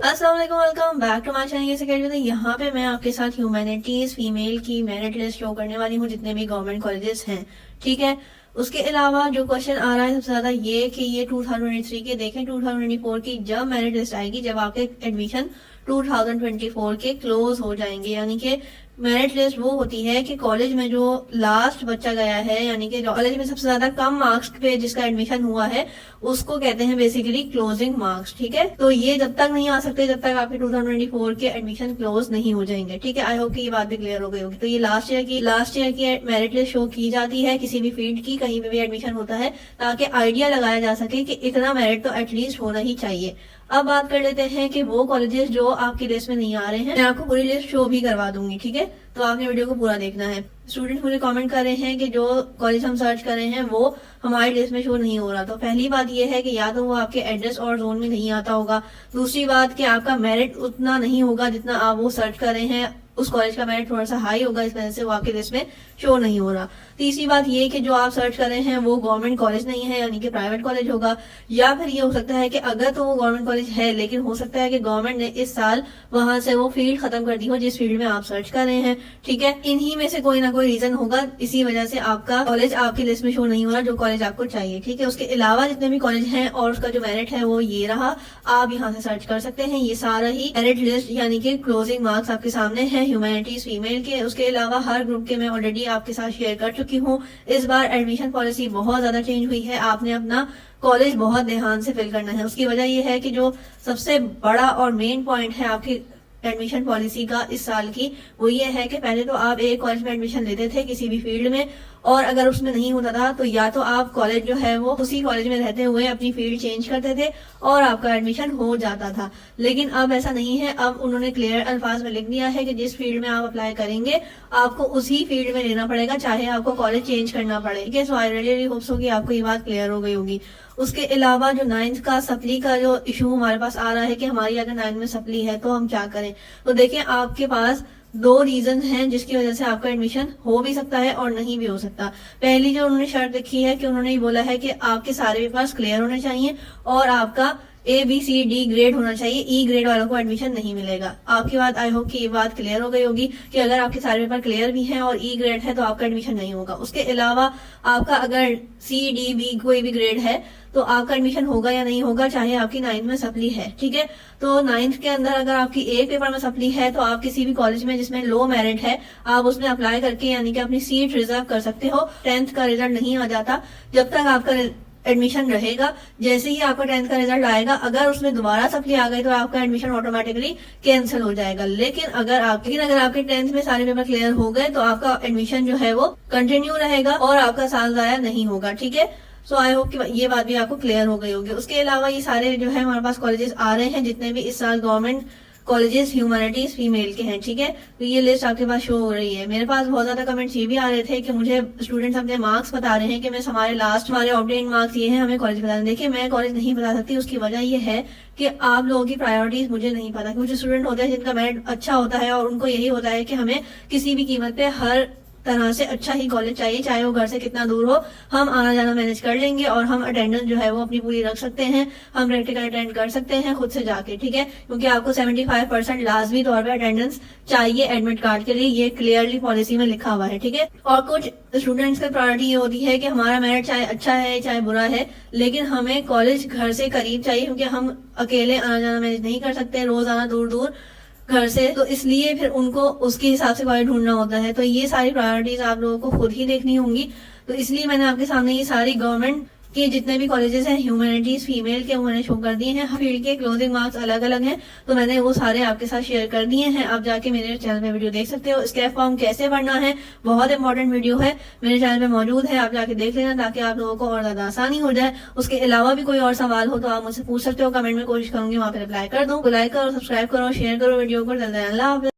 अस्सलाम वालेकुम, welcome back to my channel. जैसे कहते हैं यहाँ पे मैं आपके साथ ह्यूमैनिटीज फीमेल की मेरिट लिस्ट शो करने वाली हूँ, जितने भी गवर्नमेंट कॉलेजेस हैं। ठीक है, उसके अलावा जो क्वेश्चन आ रहा है सबसे ज्यादा ये कि ये 2023 के देखें, 2024 की जब मेरिट लिस्ट आएगी, जब आपके एडमिशन 2024 के क्लोज हो जाएंगे, यानी कि मेरिट लिस्ट वो होती है कि कॉलेज में जो लास्ट बच्चा गया है, यानी कि कॉलेज में सबसे ज्यादा कम मार्क्स पे जिसका एडमिशन हुआ है, उसको कहते हैं बेसिकली क्लोजिंग मार्क्स। ठीक है, तो ये जब तक नहीं आ सकते जब तक आपके 2024 के एडमिशन क्लोज नहीं हो जाएंगे। ठीक है, आई होप कि ये बात भी क्लियर हो गई होगी। तो ये लास्ट ईयर की मेरिट लिस्ट शो की जाती है किसी भी फील्ड की, कहीं पे भी एडमिशन होता है, ताकि आइडिया लगाया जा सके कि इतना मेरिट तो एटलीस्ट होना ही चाहिए। अब बात कर लेते हैं कि वो कॉलेजेस जो आपकी लिस्ट में नहीं आ रहे हैं। मैं आपको पूरी लिस्ट शो भी करवा दूंगी। ठीक है, तो आपने वीडियो को पूरा देखना है। स्टूडेंट्स मुझे कमेंट कर रहे हैं कि जो कॉलेज हम सर्च कर रहे हैं वो हमारी लिस्ट में शो नहीं हो रहा। तो पहली बात ये है कि या तो वो आपके एड्रेस और जोन में नहीं आता होगा, दूसरी बात कि आपका मेरिट उतना नहीं होगा जितना आप वो सर्च कर रहे हैं, उस कॉलेज का मेरिट थोड़ा सा हाई होगा, इस वजह से वो आपके लिस्ट में शो नहीं हो रहा। तीसरी बात ये कि जो आप सर्च कर रहे हैं वो गवर्नमेंट कॉलेज नहीं है, यानी कि प्राइवेट कॉलेज होगा। या फिर ये हो सकता है कि अगर तो वो गवर्नमेंट कॉलेज है, लेकिन हो सकता है कि गवर्नमेंट ने इस साल वहां से वो फील्ड खत्म कर दी हो जिस फील्ड में आप सर्च कर रहे हैं। ठीक है, इन्हीं में से कोई ना कोई रीजन होगा, इसी वजह से आपका कॉलेज आपकी लिस्ट में शो नहीं हो रहा जो कॉलेज आपको चाहिए। ठीक है, उसके अलावा जितने भी कॉलेज हैं और उसका जो मेरिट है वो ये रहा, आप यहाँ से सर्च कर सकते हैं। ये सारा ही मेरिट लिस्ट यानी कि क्लोजिंग मार्क्स आपके सामने है ह्यूमैनिटीज फीमेल के। उसके अलावा हर ग्रुप के मैं ऑलरेडी आपके साथ शेयर कर चुकी हूँ। इस बार एडमिशन पॉलिसी बहुत ज्यादा चेंज हुई है, आपने अपना कॉलेज बहुत ध्यान से फिल करना है। उसकी वजह यह है कि जो सबसे बड़ा और मेन पॉइंट है आपकी एडमिशन पॉलिसी का इस साल की, वो ये है कि पहले तो आप एक कॉलेज में एडमिशन लेते थे किसी भी फील्ड में, और अगर उसमें नहीं होता था तो या तो आप कॉलेज जो है वो उसी कॉलेज में रहते हुए अपनी फील्ड चेंज करते थे और आपका एडमिशन हो जाता था। लेकिन अब ऐसा नहीं है, अब उन्होंने क्लियर अल्फाज में लिख दिया है कि जिस फील्ड में आप अप्लाई करेंगे आपको उसी फील्ड में लेना पड़ेगा, चाहे आपको कॉलेज चेंज करना पड़े। ठीक है, सो आई रियली होप्स कि आपको ये बात क्लियर हो गई होगी। उसके अलावा जो 9th का सप्ली का जो इशू हमारे पास आ रहा है कि हमारी अगर 9th में सप्ली है तो हम क्या करें, तो देखिए आपके पास दो रीजन हैं जिसकी वजह से आपका एडमिशन हो भी सकता है और नहीं भी हो सकता। पहली जो उन्होंने शर्त लिखी है कि उन्होंने बोला है कि आपके सारे पेपर्स क्लियर होने चाहिए और आपका ABCD ग्रेड होना चाहिए, E ग्रेड वालों को एडमिशन नहीं मिलेगा। आपकी बात आई होप कि ये बात क्लियर हो गई होगी कि अगर आपके सारे पेपर क्लियर भी हैं और E ग्रेड है तो आपका एडमिशन नहीं होगा। उसके अलावा आपका अगर C, D, B कोई भी ग्रेड है तो आपका एडमिशन होगा या नहीं होगा, चाहे आपकी 9th में सप्ली है। ठीक है, तो 9th के अंदर अगर आपकी एक पेपर में सप्ली है तो आप किसी भी कॉलेज में जिसमें लो मेरिट है आप उसमें अप्लाई करके यानी कि अपनी सीट रिजर्व कर सकते हो। 10th का रिजल्ट नहीं आ जाता जब तक आपका एडमिशन रहेगा। जैसे ही आपका 10th का रिजल्ट आएगा, अगर उसमें दोबारा सप्ली आ गई तो आपका एडमिशन ऑटोमेटिकली कैंसिल हो जाएगा। लेकिन अगर आपके 10th में सारे पेपर क्लियर हो गए तो आपका एडमिशन जो है वो कंटिन्यू रहेगा और आपका साल जाया नहीं होगा। ठीक है, सो आई होप कि ये बात भी आपको क्लियर हो गई होगी। उसके अलावा ये सारे जो है हमारे पास कॉलेजेस आ रहे हैं जितने भी इस साल गवर्नमेंट कॉलेजेस ह्यूमैनिटीज फीमेल के हैं। ठीक है, तो ये लिस्ट आपके पास शो हो रही है। मेरे पास बहुत ज्यादा कमेंट्स ये भी आ रहे थे कि मुझे स्टूडेंट्स अपने मार्क्स बता रहे हैं कि मैं हमारे ऑब्टेन मार्क्स ये हैं, हमें कॉलेज बता दें। देखिए मैं कॉलेज नहीं बता सकती, उसकी वजह ये है कि आप लोगों की प्रायोरिटीज मुझे नहीं पता। कुछ स्टूडेंट होते हैं जिनका मेरिट अच्छा होता है और उनको यही होता है कि हमें किसी भी कीमत पे हर तरह से अच्छा ही कॉलेज चाहिए, चाहे वो घर से कितना दूर हो, हम आना जाना मैनेज कर लेंगे और हम अटेंडेंस जो है वो अपनी पूरी रख सकते हैं, हम प्रैक्टिकल अटेंड कर सकते हैं खुद से जाके। ठीक है, क्योंकि आपको 75% लाजमी तौर पे अटेंडेंस चाहिए एडमिट कार्ड के लिए, ये क्लियरली पॉलिसी में लिखा हुआ है। ठीक है, और कुछ स्टूडेंट्स की प्रायोरिटी ये होती है कि हमारा मेरिट चाहे अच्छा है चाहे बुरा है, लेकिन हमें कॉलेज घर से करीब चाहिए, क्योंकि हम अकेले आना जाना मैनेज नहीं कर सकते, रोज आना दूर दूर घर से, तो इसलिए फिर उनको उसके हिसाब से कॉलेज ढूंढना होता है। तो ये सारी प्रायोरिटीज आप लोगों को खुद ही देखनी होंगी। तो इसलिए मैंने आपके सामने ये सारी गवर्नमेंट के जितने भी कॉलेजेस हैं ह्यूमैनिटीज फीमेल के, वो मैंने शो कर दिए हैं। फील्ड के क्लोजिंग मार्क्स अलग अलग हैं, तो मैंने वो सारे आपके साथ शेयर कर दिए हैं। आप जाके मेरे चैनल पे वीडियो देख सकते हो। स्कैफ फॉर्म कैसे भरना है, बहुत इंपॉर्टेंट वीडियो है, मेरे चैनल पे मौजूद है, आप जाके देख लेना ताकि आप लोगों को और ज्यादा आसानी हो जाए। उसके अलावा भी कोई और सवाल हो तो आप मुझसे पूछ सकते हो, कमेंट में कोशिश करूंगी वहाँ पे रिप्लाई कर दूं। लाइक करो, सब्सक्राइब करो, शेयर करो वीडियो को। अल्लाह हाफ़िज़।